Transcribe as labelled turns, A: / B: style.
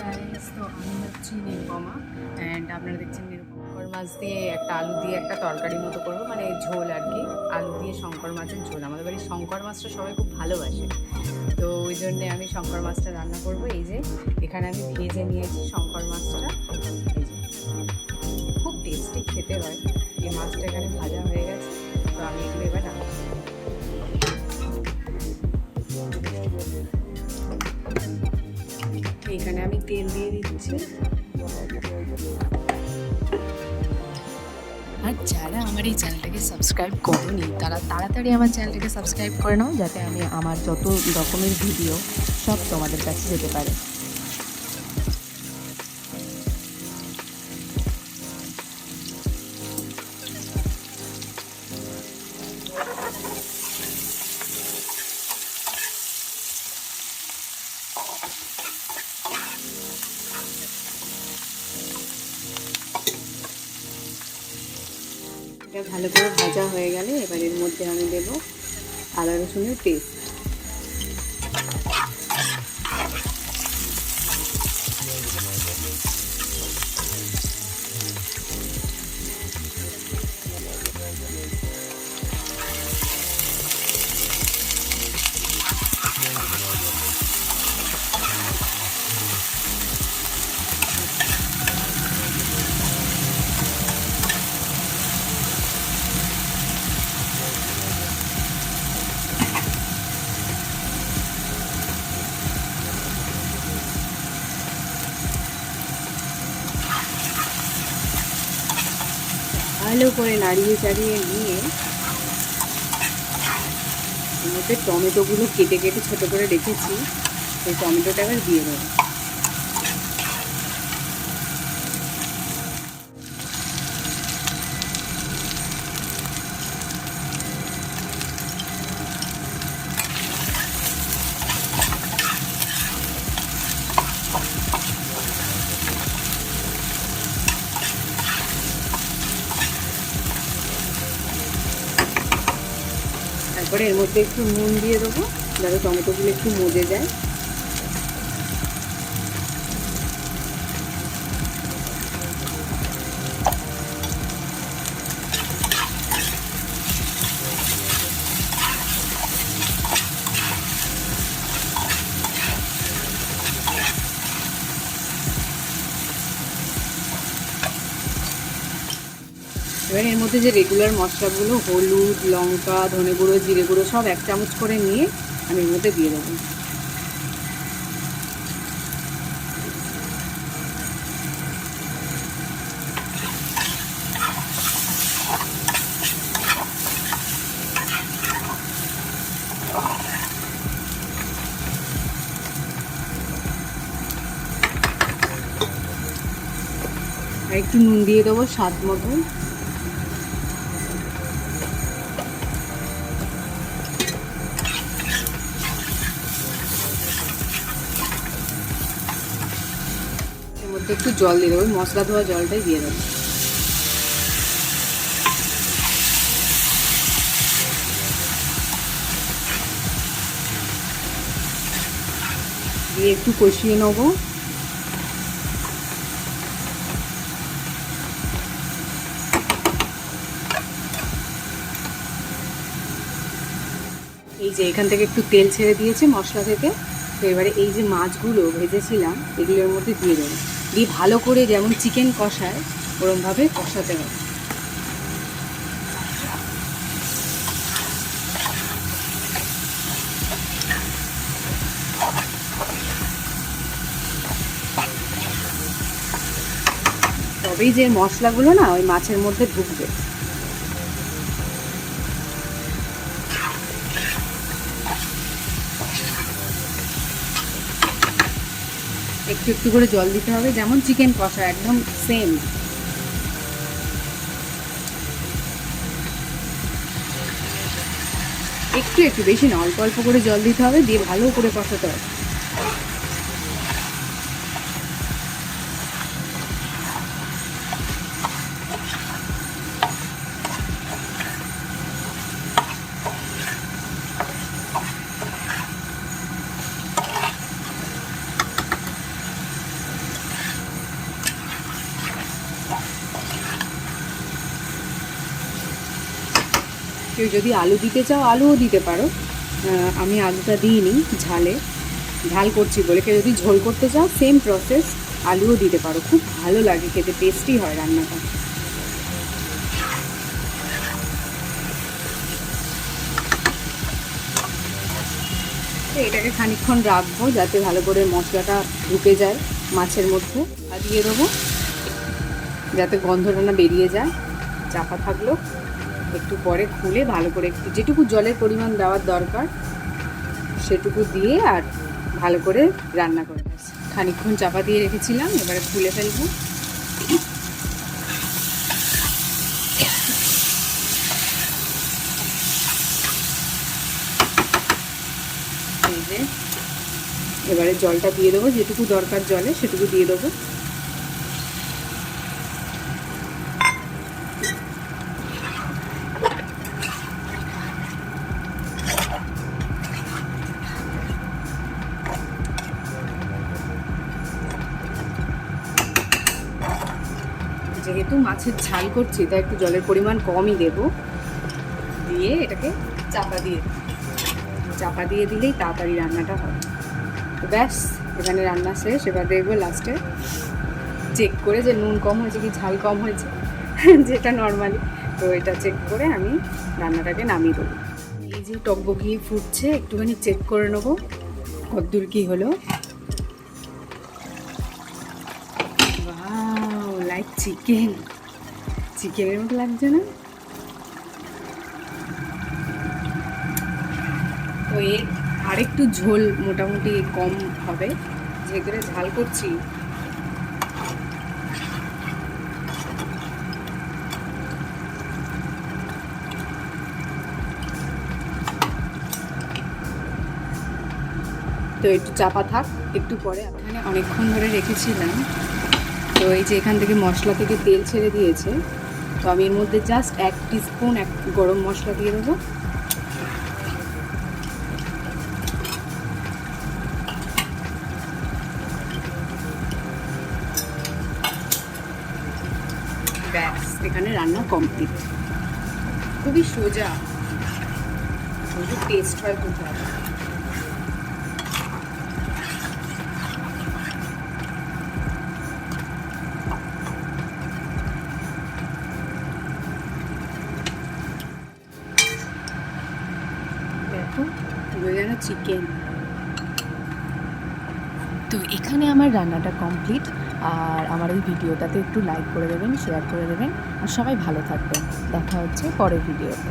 A: Guys, তো আমি হচ্ছি নিরুপমা অ্যান্ড আপনারা দেখছেন শঙ্কর মাছ দিয়ে একটা আলু দিয়ে একটা তরকারি মতো করবো, মানে ঝোল আর কি। আলু দিয়ে শঙ্কর মাছের ঝোল। আমাদের বাড়ির শঙ্কর মাছটা সবাই খুব ভালোবাসে, তো ওই জন্যে আমি শঙ্কর মাছটা রান্না করব। এই যে এখানে আমি ভেজে নিয়েছি শঙ্কর মাছটা। এই যে খুব টেস্টি খেতে হয়। এই মাছটা এখানে ভাজা হয়ে গেছে, তো আমি এগুলো এবার রান্না করবো। এখানে আমি তেল দিয়ে দিচ্ছি। আর যারা আমার এই চ্যানেলটাকে সাবস্ক্রাইব করোনি তারা তাড়াতাড়ি আমার চ্যানেলটাকে সাবস্ক্রাইব করে নাও, যাতে আমি আমার যত রকমের ভিডিও সব তোমাদের কাছে যেতে পারে। এটা ভালো করে ভাজা হয়ে গেলে এবার এর মধ্যে আমি দেবো আদা রসুনের পেস্ট। ভালো করে নাড়িয়ে চাড়িয়ে নিয়ে এর মধ্যে টমেটোগুলো কেটে কেটে ছোটো করে রেখেছি, সেই টমেটোটা এবার দিয়ে দেবো। তারপরে এর মধ্যে একটু নুন দিয়ে দেবো, যাতে টমেটোগুলো একটু মজে যায়। এবার এর মধ্যে যে রেগুলার মশলাগুলো হলুদ, লঙ্কা, ধনে গুঁড়ো, জিরে গুঁড়ো সব 1 চামচ করে নিয়ে আমি এর মধ্যে দিয়ে দেবো। আর একটু নুন দিয়ে দেবো স্বাদ মতো। এর মধ্যে একটু জল দিয়ে দেবো, মশলা ধোয়া জলটাই দিয়ে দেবো। দিয়ে একটু কষিয়ে নেবো। এই যে এখান থেকে একটু তেল ছেড়ে দিয়েছে মশলা থেকে, তো এবারে এই যে মাছগুলো ভেজেছিলাম এগুলোর মধ্যে দিয়ে দেবো। দিয়ে ভালো করে যেমন চিকেন কষায় ওরমভাবে কষাতে হবে। তবেই যে মশলাগুলো না ওই মাছের মধ্যে ঢুকবে। একটু একটু করে জল দিতে হবে, যেমন চিকেন কষা একদম সেম। একটু একটু, বেশি না, অল্প অল্প করে জল দিতে হবে, দিয়ে ভালো করে কষাতে হবে। কেউ যদি আলু দিতে চাও আলুও দিতে পারো, আমি আলুটা দিইনি ঝালে, ঝাল করছি বলে। কেউ যদি ঝোল করতে চাও সেম প্রসেস, আলুও দিতে পারো, খুব ভালো লাগে খেতে, টেস্টি হয় রান্নাটা। এটাকে খানিকক্ষণ রাখবো যাতে ভালো করে মশলাটা ঢুকে যায় মাছের মধ্যে। আর দিয়ে দেবো যাতে গন্ধটা না বেরিয়ে যায়। চাপা থাকলো, একটু পরে খুলে ভালো করে একটু যেটুকু জলের পরিমাণ দেওয়ার দরকার সেটুকু দিয়ে আর ভালো করে রান্না করে খানিকক্ষণ চাপা দিয়ে রেখেছিলাম, এবারে খুলে ফেলবো। এই যে এবারে জলটা দিয়ে দেবো, যেটুকু দরকার জলে সেটুকু দিয়ে দেবো। যেহেতু মাছের ঝাল করছি তাই একটু জলের পরিমাণ কমই দেব। দিয়ে এটাকে চাপা দিয়ে দিলেই তাড়াতাড়ি রান্নাটা হবে। তো ব্যাস, এখানে রান্না শেষ। এবার দেখবো লাস্টে চেক করে যে নুন কম হয়েছে কি ঝাল কম হয়েছে, যেটা নর্মালি। তো এটা চেক করে আমি রান্নাটাকে নামিয়ে দেবো। এই যে টকবগিয়ে ফুটছে, একটুখানি চেক করে নেবো কতদূর কী হলো। লাইক চিকেনের মতো লাগছে না? তো এর আরেকটু ঝোল মোটামুটি কম হবে, যেহেতু ঝাল করছি। তো একটু চাপা থাক, একটু পরে। এখানে অনেকক্ষণ ধরে রেখেছিলাম, তো এই যে এখান থেকে মশলা থেকে তেল ছেড়ে দিয়েছে। তো আমি এর মধ্যে জাস্ট 1 টিস্পুন গরম মশলা দিয়ে দেবো। ব্যাস, এখানে রান্না কমপ্লিট। খুবই সোজা, খুবই টেস্ট হয় খুব ভালো। দেখো পুরো যেন চিকেন।
B: তো এখানে আমার রান্নাটা কমপ্লিট। আর আমার এই ভিডিওটাতে একটু লাইক করে দেবেন, শেয়ার করে দেবেন, আর সবাই ভালো থাকবেন। দেখা হচ্ছে পরের ভিডিওতে।